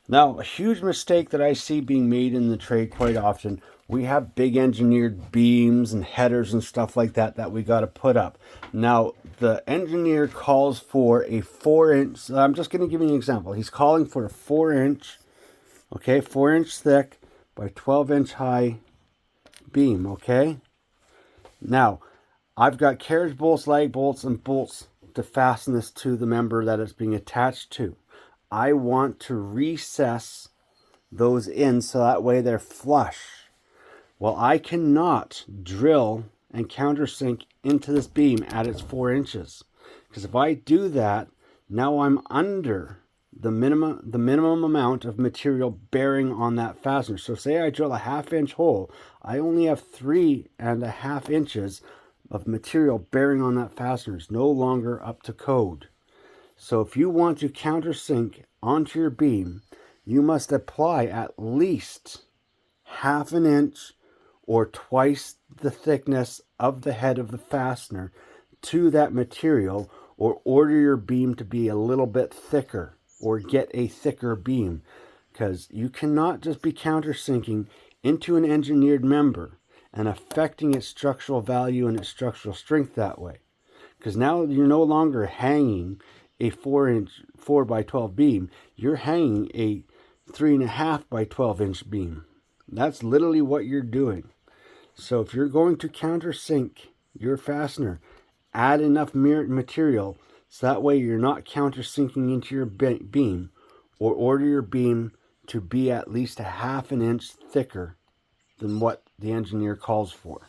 Now, a huge mistake that I see being made in the trade quite often, we have big engineered beams and headers and stuff like that that we got to put up. Now, the engineer calls for a 4 inch, I'm just going to give you an example. He's calling for a 4 inch, okay, 4 inch thick by 12 inch high beam, okay? Now, I've got carriage bolts, lag bolts, and bolts to fasten this to the member that it's being attached to. I want to recess those in so that way they're flush. Well, I cannot drill and countersink into this beam at its 4 inches, because if I do that, now I'm under the minimum amount of material bearing on that fastener. So say I drill a 1/2 inch hole, I only have 3.5 inches of material bearing on that fastener. It's no longer up to code. So if you want to countersink onto your beam, you must apply at least 1/2 inch or twice the thickness of the head of the fastener to that material, or order your beam to be a little bit thicker or get a thicker beam, because you cannot just be countersinking into an engineered member and affecting its structural value and its structural strength that way, because now you're no longer hanging a 4 by 12 beam, you're hanging a 3.5 by 12 inch beam. That's literally what you're doing. So if you're going to countersink your fastener, add enough material so that way you're not countersinking into your beam, or order your beam to be at least a 1/2 inch thicker than what the engineer calls for.